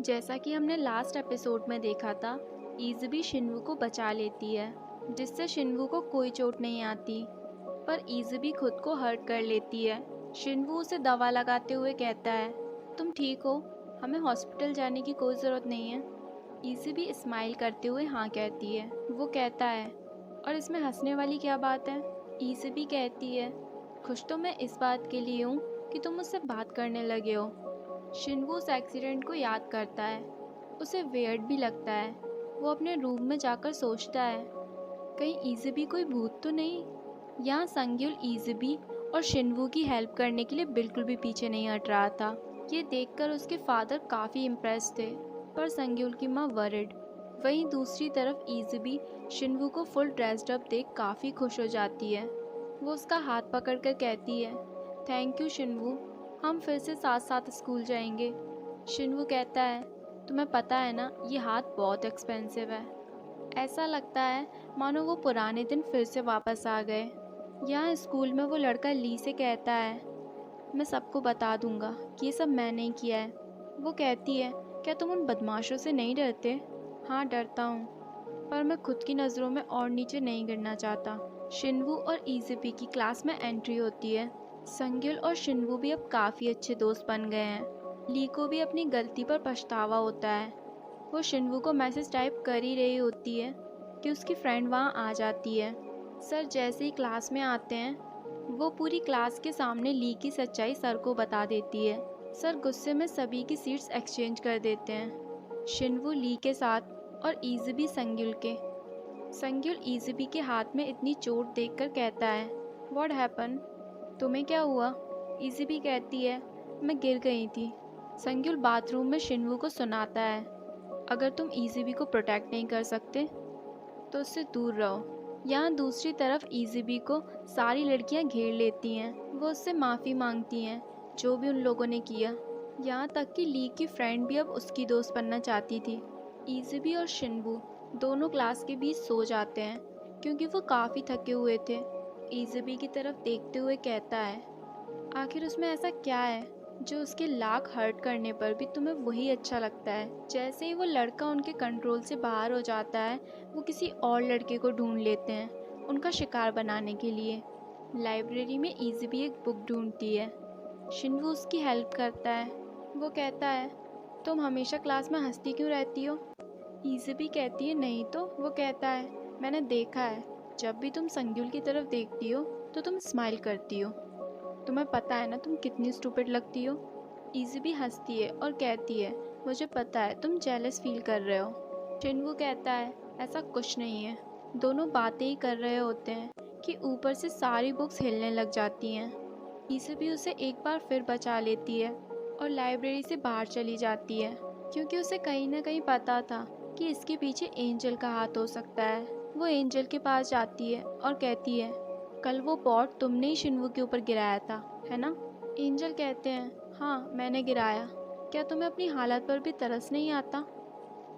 जैसा कि हमने लास्ट एपिसोड में देखा था, इज़ुबी शिन्वू को बचा लेती है, जिससे शिन्वू को कोई चोट नहीं आती। पर इज़ुबी खुद को हर्ट कर लेती है। शिन्वू उसे दवा लगाते हुए कहता है, तुम ठीक हो, हमें हॉस्पिटल जाने की कोई ज़रूरत नहीं है। इज़ुबी स्माइल करते हुए हाँ कहती है। वो कहता है, और इसमें हंसने वाली क्या बात है? इज़ुबी कहती है, खुश तो मैं इस बात के लिए हूँ कि तुम मुझसे बात करने लगे हो। शिन्वू उस एक्सीडेंट को याद करता है। उसे वियर्ड भी लगता है। वो अपने रूम में जाकर सोचता है, कहीं इज़ुबी कोई भूत तो नहीं। यहाँ संग्युल इज़ुबी और शिन्वू की हेल्प करने के लिए बिल्कुल भी पीछे नहीं हट रहा था। ये देखकर उसके फादर काफ़ी इम्प्रेस थे, पर संग्युल की माँ वरिड। वहीं दूसरी तरफ इज़ुबी शिन्वू को फुल ड्रेस्ड अप देख काफ़ी खुश हो जाती है। वो उसका हाथ पकड़कर कहती है, थैंक यू शिन्वू, हम फिर से साथ साथ स्कूल जाएंगे। शिन्वू कहता है, तुम्हें पता है ना, ये हाथ बहुत एक्सपेंसिव है। ऐसा लगता है मानो वो पुराने दिन फिर से वापस आ गए। यहाँ स्कूल में वो लड़का ली से कहता है, मैं सबको बता दूंगा कि ये सब मैंने ही किया है। वो कहती है, क्या तुम उन बदमाशों से नहीं डरते? हाँ डरता हूँ, पर मैं खुद की नज़रों में और नीचे नहीं गिरना चाहता। शिन्वू और इज़ुबी की क्लास में एंट्री होती है। संग्युल और शिन्वू भी अब काफ़ी अच्छे दोस्त बन गए हैं। ली को भी अपनी गलती पर पछतावा होता है। वो शिन्वू को मैसेज टाइप कर ही रही होती है कि उसकी फ्रेंड वहाँ आ जाती है। सर जैसे ही क्लास में आते हैं, वो पूरी क्लास के सामने ली की सच्चाई सर को बता देती है। सर गुस्से में सभी की सीट्स एक्सचेंज कर देते हैं, शिन्वू ली के साथ और इज़ुबी संग्युल के। संग्युल इज़ुबी के हाथ में इतनी चोट देखकर कहता है, व्हाट हैपन? तुम्हें क्या हुआ? इज़ुबी कहती है, मैं गिर गई थी। संग्युल बाथरूम में शिन्वू को सुनाता है, अगर तुम इज़ुबी को प्रोटेक्ट नहीं कर सकते तो उससे दूर रहो। यहाँ दूसरी तरफ इज़ुबी को सारी लड़कियाँ घेर लेती हैं। वो उससे माफ़ी मांगती हैं जो भी उन लोगों ने किया। यहाँ तक कि ली की फ्रेंड भी अब उसकी दोस्त बनना चाहती थी। इज़ुबी और शिन्वू दोनों क्लास के बीच सो जाते हैं क्योंकि वो काफ़ी थके हुए थे। इज़ुबी की तरफ देखते हुए कहता है, आखिर उसमें ऐसा क्या है जो उसके लाख हर्ट करने पर भी तुम्हें वही अच्छा लगता है? जैसे ही वो लड़का उनके कंट्रोल से बाहर हो जाता है, वो किसी और लड़के को ढूंढ लेते हैं उनका शिकार बनाने के लिए। लाइब्रेरी में इज़ुबी एक बुक ढूंढती है। शिन्वू उसकी हेल्प करता है। वो कहता है, तुम हमेशा क्लास में हंसती क्यों रहती हो? इज़ुबी कहती है, नहीं तो। वो कहता है, मैंने देखा है, जब भी तुम संग्युल की तरफ देखती हो तो तुम स्माइल करती हो। तुम्हें पता है ना तुम कितनी स्टूपिड लगती हो? इज़ुबी हंसती है और कहती है, मुझे पता है तुम जेलस फील कर रहे हो। शिन्वू कहता है, ऐसा कुछ नहीं है। दोनों बातें ही कर रहे होते हैं कि ऊपर से सारी बुक्स हिलने लग जाती हैं। इज़ुबी उसे एक बार फिर बचा लेती है और लाइब्रेरी से बाहर चली जाती है, क्योंकि उसे कहीं ना कहीं पता था कि इसके पीछे एंजल का हाथ हो सकता है। वो एंजल के पास जाती है और कहती है, कल वो पॉट तुमने ही शिन्वू के ऊपर गिराया था, है ना? एंजल कहते हैं, हाँ मैंने गिराया। क्या तुम्हें अपनी हालत पर भी तरस नहीं आता?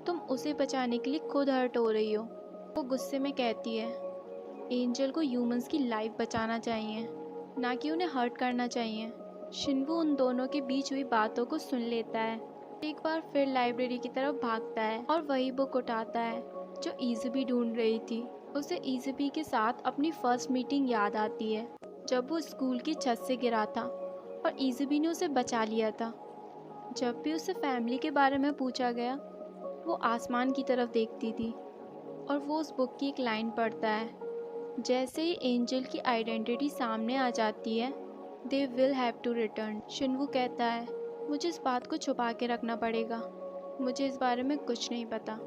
तुम उसे बचाने के लिए खुद हर्ट हो रही हो। वो गुस्से में कहती है, एंजल को ह्यूमंस की लाइफ बचाना चाहिए, ना कि उन्हें हर्ट करना चाहिए। शिन्वू उन दोनों के बीच हुई बातों को सुन लेता है। एक बार फिर लाइब्रेरी की तरफ भागता है और वही बुक उठाता है जो इज़ुबी ढूंढ रही थी। उसे इज़ुबी के साथ अपनी फर्स्ट मीटिंग याद आती है, जब वो स्कूल की छत से गिरा था और इज़ुबी ने उसे बचा लिया था। जब भी उसे फैमिली के बारे में पूछा गया, वो आसमान की तरफ देखती थी और वो उस बुक की एक लाइन पढ़ता है, जैसे ही एंजल की आइडेंटिटी सामने आ जाती है, they will have to return. Shinwoo कहता है, मुझे इस बात को छुपा के रखना पड़ेगा, मुझे इस बारे में कुछ नहीं पता।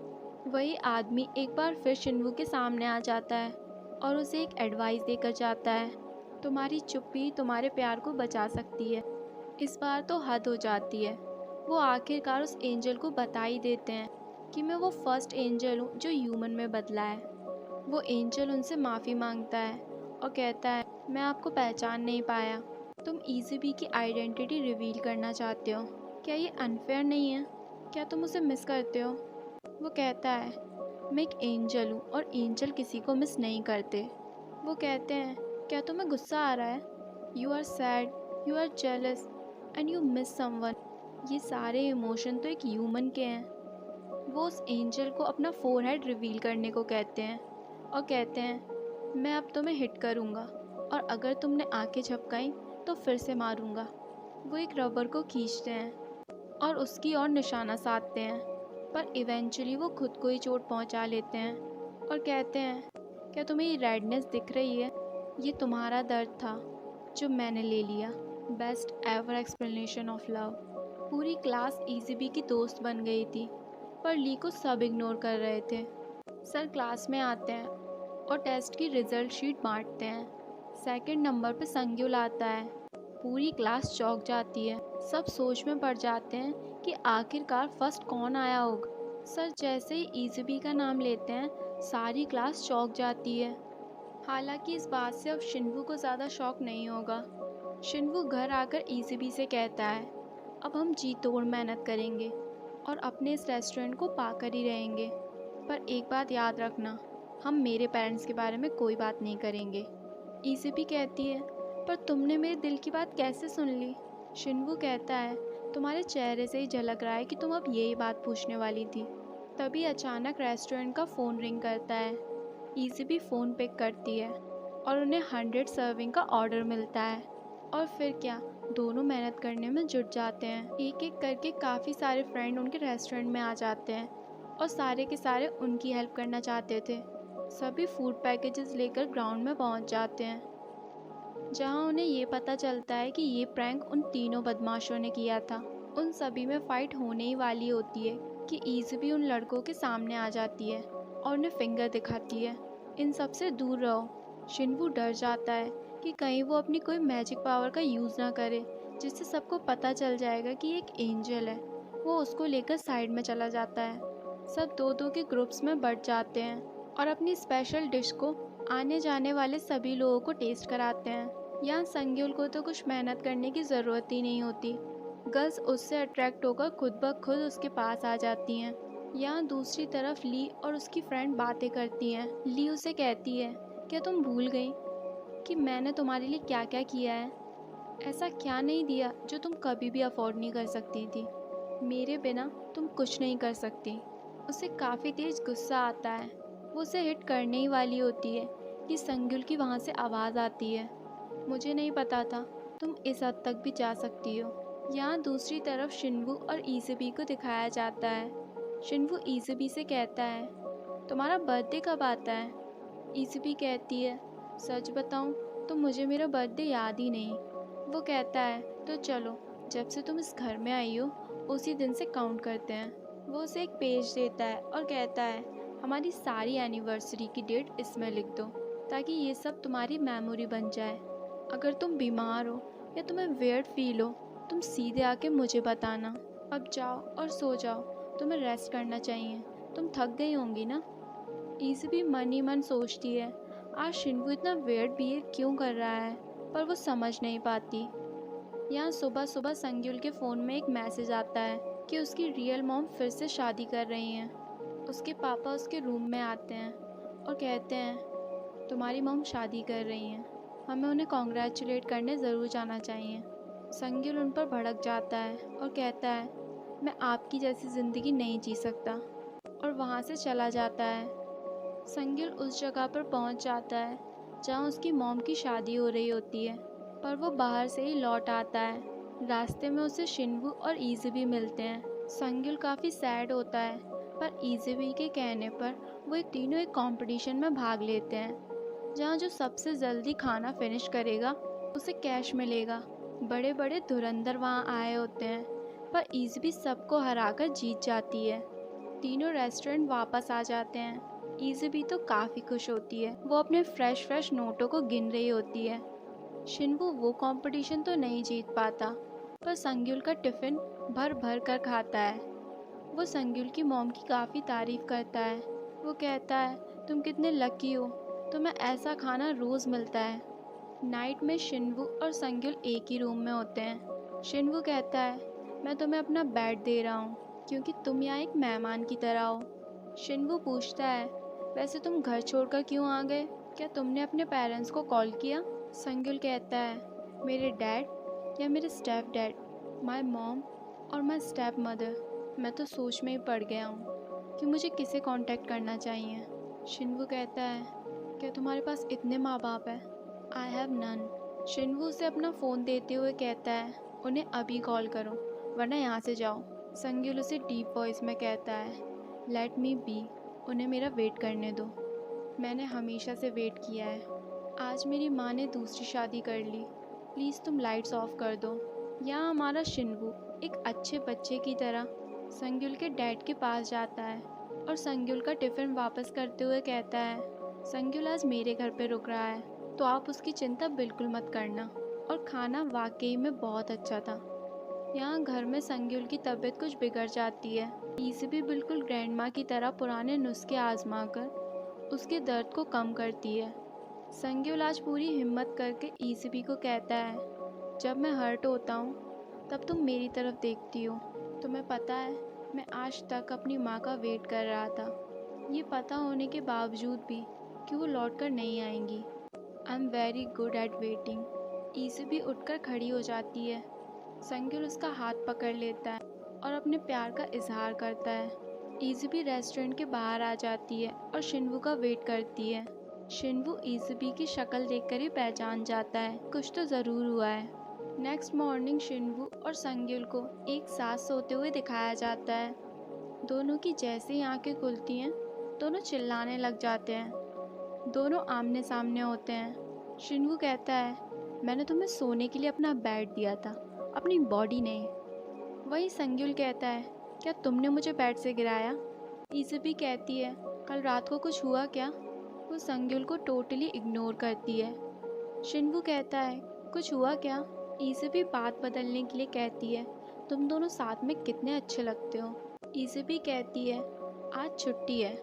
वही आदमी एक बार फिर शिन्वू के सामने आ जाता है और उसे एक एडवाइस देकर जाता है, तुम्हारी चुप्पी तुम्हारे प्यार को बचा सकती है। इस बार तो हद हो जाती है। वो आखिरकार उस एंजल को बता ही देते हैं कि मैं वो फर्स्ट एंजल हूँ जो ह्यूमन में बदला है। वो एंजल उनसे माफ़ी मांगता है और कहता है, मैं आपको पहचान नहीं पाया, तुम इज़ुबी की आइडेंटिटी रिवील करना चाहते हो, क्या ये अनफेयर नहीं है? क्या तुम उसे मिस करते हो? वो कहता है, मैं एक एंजल हूँ और एंजल किसी को मिस नहीं करते। वो कहते हैं, क्या तुम्हें गुस्सा आ रहा है? You are sad, you are jealous and you miss someone. ये सारे इमोशन तो एक ह्यूमन के हैं। वो उस एंजल को अपना फोरहेड रिवील करने को कहते हैं और कहते हैं, मैं अब तुम्हें हिट करूँगा और अगर तुमने आंखें झपकाई तो फिर से मारूंगा। वो एक रबर को खींचते हैं और उसकी ओर निशाना साधते हैं, पर इवेंचुअली वो खुद को ही चोट पहुंचा लेते हैं और कहते हैं, क्या तुम्हें ये रेडनेस दिख रही है? ये तुम्हारा दर्द था जो मैंने ले लिया। Best ever explanation of love. पूरी क्लास ईजीबी की दोस्त बन गई थी, पर ली को सब इग्नोर कर रहे थे। सर क्लास में आते हैं और टेस्ट की रिजल्ट शीट बांटते हैं। सेकंड नंबर पे संग्युल आता है। पूरी क्लास चौंक जाती है। सब सोच में पड़ जाते हैं कि आखिरकार फर्स्ट कौन आया होगा। सर जैसे ही ईजीबी का नाम लेते हैं, सारी क्लास चौंक जाती है। हालांकि इस बात से अब शिन्वू को ज़्यादा शौक नहीं होगा। शिन्वू घर आकर ईजीबी से कहता है, अब हम जी तोड़ मेहनत करेंगे और अपने इस रेस्टोरेंट को पाकर ही रहेंगे। पर एक बात याद रखना, हम मेरे पेरेंट्स के बारे में कोई बात नहीं करेंगे। ईजीबी कहती है, पर तुमने मेरे दिल की बात कैसे सुन ली? शिन्वू कहता है, तुम्हारे चेहरे से ही झलक रहा है कि तुम अब यही बात पूछने वाली थी। तभी अचानक रेस्टोरेंट का फ़ोन रिंग करता है। ईजीबी फ़ोन पिक करती है और उन्हें 100 सर्विंग का ऑर्डर मिलता है। और फिर क्या, दोनों मेहनत करने में जुट जाते हैं। एक एक करके काफ़ी सारे फ्रेंड उनके रेस्टोरेंट में आ जाते हैं और सारे के सारे उनकी हेल्प करना चाहते थे। सभी फूड पैकेजेस लेकर ग्राउंड में पहुंच जाते हैं, जहां उन्हें ये पता चलता है कि ये प्रैंक उन तीनों बदमाशों ने किया था। उन सभी में फाइट होने ही वाली होती है कि ईज़ उन लड़कों के सामने आ जाती है और उन्हें फिंगर दिखाती है, इन सब से दूर रहो। शिन्वू डर जाता है कि कहीं वो अपनी कोई मैजिक पावर का यूज़ ना करे, जिससे सबको पता चल जाएगा कि एक एंजल है। वो उसको लेकर साइड में चला जाता है। सब दो दो के ग्रुप्स में बट जाते हैं और अपनी स्पेशल डिश को आने जाने वाले सभी लोगों को टेस्ट कराते हैं। यहाँ संग्युल को तो कुछ मेहनत करने की ज़रूरत ही नहीं होती। गर्ल्स उससे अट्रैक्ट होकर खुद ब खुद उसके पास आ जाती हैं। यहाँ दूसरी तरफ ली और उसकी फ्रेंड बातें करती हैं। ली उसे कहती है, क्या तुम भूल गई कि मैंने तुम्हारे लिए क्या क्या किया है? ऐसा क्या नहीं दिया जो तुम कभी भी अफोर्ड नहीं कर सकती थी? मेरे बिना तुम कुछ नहीं कर सकती। उसे काफ़ी तेज गुस्सा आता है। वो उसे हिट करने ही वाली होती है कि संग्युल की वहाँ से आवाज़ आती है, मुझे नहीं पता था तुम इस हद तक भी जा सकती हो। यहाँ दूसरी तरफ शिन्वू और ईज़बी को दिखाया जाता है। शिन्वू ईज़बी से कहता है, तुम्हारा बर्थडे कब आता है? ईज़बी कहती है, सच बताऊँ तो मुझे मेरा बर्थडे याद ही नहीं। वो कहता है, तो चलो, जब से तुम इस घर में आई हो उसी दिन से काउंट करते हैं। वो उसे एक पेज देता है और कहता है, हमारी सारी एनिवर्सरी की डेट इसमें लिख दो ताकि ये सब तुम्हारी मेमोरी बन जाए। अगर तुम बीमार हो या तुम्हें वियर्ड फील हो, तुम सीधे आके मुझे बताना। अब जाओ और सो जाओ, तुम्हें रेस्ट करना चाहिए, तुम थक गई होंगी ना। ईज़बी मन ही मन सोचती है, आज शिन्वू इतना वियर्ड बिहेव क्यों कर रहा है, पर वो समझ नहीं पाती। यहाँ सुबह सुबह संग्युल के फ़ोन में एक मैसेज आता है कि उसकी रियल मॉम फिर से शादी कर रही हैं। उसके पापा उसके रूम में आते हैं और कहते हैं, तुम्हारी मॉम शादी कर रही हैं, हमें उन्हें कॉन्ग्रेचुलेट करने ज़रूर जाना चाहिए। संग्युल उन पर भड़क जाता है और कहता है, मैं आपकी जैसी ज़िंदगी नहीं जी सकता, और वहाँ से चला जाता है। संग्युल उस जगह पर पहुँच जाता है जहाँ उसकी मॉम की शादी हो रही होती है, पर वो बाहर से ही लौट आता है। रास्ते में उसे शिन्वू और ईज़बी मिलते हैं। संग्युल काफ़ी सैड होता है, पर ईज़बी के कहने पर वो तीनों एक कंपटीशन में भाग लेते हैं, जहाँ जो सबसे जल्दी खाना फिनिश करेगा उसे कैश मिलेगा। बड़े बड़े धुरंधर वहाँ आए होते हैं, पर ईज़बी सबको हराकर जीत जाती है। तीनों रेस्टोरेंट वापस आ जाते हैं। ईज़बी तो काफ़ी खुश होती है, वो अपने फ्रेश नोटों को गिन रही होती है। शिन्वू वो कंपटीशन तो नहीं जीत पाता, पर संग्युल का टिफ़िन भर भर कर खाता है। वो संग्युल की मॉम की काफ़ी तारीफ़ करता है। वो कहता है, तुम कितने लकी हो, तुम्हें ऐसा खाना रोज़ मिलता है। नाइट में शिन्वू और संग्युल एक ही रूम में होते हैं। शिन्वू कहता है, मैं तुम्हें अपना बेड दे रहा हूँ क्योंकि तुम यहाँ एक मेहमान की तरह हो। शिन्वू पूछता है, वैसे तुम घर छोड़कर क्यों आ गए? क्या तुमने अपने पेरेंट्स को कॉल किया? संग्युल कहता है, मेरे डैड या मेरे स्टेप डैड, माई मॉम और मैं स्टेप मदर, मैं तो सोच में ही पड़ गया हूँ कि मुझे किसे कांटेक्ट करना चाहिए। शिन्वू कहता है, क्या तुम्हारे पास इतने माँ बाप है? I have none. शिन्वू उसे अपना फ़ोन देते हुए कहता है, उन्हें अभी कॉल करो वरना यहाँ से जाओ। संग्युल उसे डीप वॉइस में कहता है, लेट मी बी, उन्हें मेरा वेट करने दो। मैंने हमेशा से वेट किया है। आज मेरी माँ ने दूसरी शादी कर ली। प्लीज़ तुम लाइट्स ऑफ कर दो। यहाँ हमारा शिन्वू एक अच्छे बच्चे की तरह संग्युल के डैड के पास जाता है और संग्युल का टिफ़िन वापस करते हुए कहता है, संग्युल आज मेरे घर पे रुक रहा है तो आप उसकी चिंता बिल्कुल मत करना। और खाना वाकई में बहुत अच्छा था। यहाँ घर में संग्युल की तबीयत कुछ बिगड़ जाती है। ईज़ भी बिल्कुल ग्रैंड माँ की तरह पुराने नुस्खे आजमा कर उसके दर्द को कम करती है। संग्युल आज पूरी हिम्मत करके ईज़बी को कहता है, जब मैं हर्ट होता हूँ तब तुम मेरी तरफ देखती हो। तुम्हें पता है मैं आज तक अपनी माँ का वेट कर रहा था, ये पता होने के बावजूद भी कि वो लौट कर नहीं आएंगी। I am very good at waiting. ईज़बी उठकर खड़ी हो जाती है। संग्युल उसका हाथ पकड़ लेता है और अपने प्यार का इजहार करता है। ईज़बी रेस्टोरेंट के बाहर आ जाती है और शिन्वू का वेट करती है। शिन्वू ईज़बी की शक्ल देखकर ही पहचान जाता है, कुछ तो ज़रूर हुआ है। नेक्स्ट मॉर्निंग शिन्वू और संग्युल को एक साथ सोते हुए दिखाया जाता है। दोनों की जैसे ही आंखें खुलती हैं, दोनों चिल्लाने लग जाते हैं। दोनों आमने सामने होते हैं। शिन्वू कहता है, मैंने तुम्हें सोने के लिए अपना बेड दिया था, अपनी बॉडी नहीं। वही संग्युल कहता है, क्या तुमने मुझे बेड से गिराया? ईज़बी कहती है, कल रात को कुछ हुआ क्या? वो संग्युल को टोटली इग्नोर करती है। शिन्वू कहता है, कुछ हुआ क्या? ईज़बी बात बदलने के लिए कहती है, तुम दोनों साथ में कितने अच्छे लगते हो। ईज़बी कहती है, आज छुट्टी है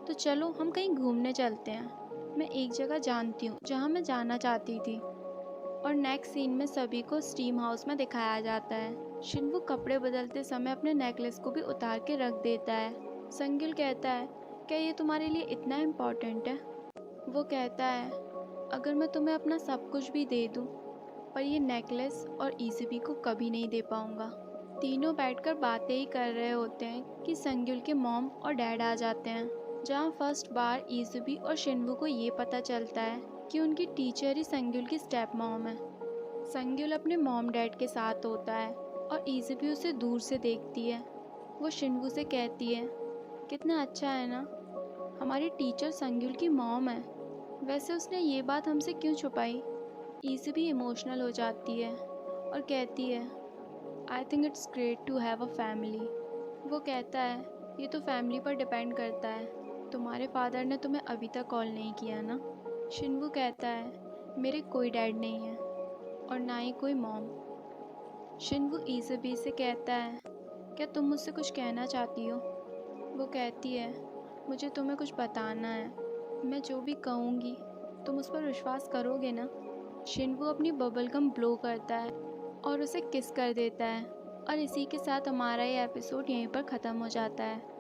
तो चलो हम कहीं घूमने चलते हैं। मैं एक जगह जानती हूँ जहाँ मैं जाना चाहती थी। और नेक्स्ट सीन में सभी को स्टीम हाउस में दिखाया जाता है। शिन्वू कपड़े बदलते समय अपने नेकलेस को भी उतार के रख देता है। संग्युल कहता है, क्या ये तुम्हारे लिए इतना इम्पोर्टेंट है? वो कहता है, अगर मैं तुम्हें अपना सब कुछ भी दे दूँ पर ये नेकलेस और ईज़बी को कभी नहीं दे पाऊँगा। तीनों बैठकर बातें ही कर रहे होते हैं कि संग्युल के मॉम और डैड आ जाते हैं, जहाँ फर्स्ट बार ईज़बी और शिन्वू को ये पता चलता है कि उनकी टीचर ही संग्युल की स्टेप मॉम है। संग्युल अपने मॉम डैड के साथ होता है और ईज़बी उसे दूर से देखती है। वो शिन्वू से कहती है, कितना अच्छा है ना, हमारी टीचर संग्युल की मॉम है। वैसे उसने ये बात हमसे क्यों छुपाई? ईज़बी इमोशनल हो जाती है और कहती है, I think it's great to have a family. वो कहता है, ये तो फैमिली पर डिपेंड करता है। तुम्हारे फादर ने तुम्हें अभी तक कॉल नहीं किया ना? शिन्वू कहता है, मेरे कोई डैड नहीं है और ना ही कोई मॉम। शिन्वू ईज़बी से कहता है, क्या तुम मुझसे कुछ कहना चाहती हो? वो कहती है, मुझे तुम्हें कुछ बताना है। मैं जो भी कहूँगी तुम उस पर विश्वास करोगे ना? शिन्वू अपनी बबल गम ब्लो करता है और उसे किस कर देता है। और इसी के साथ हमारा ये एपिसोड यहीं पर ख़त्म हो जाता है।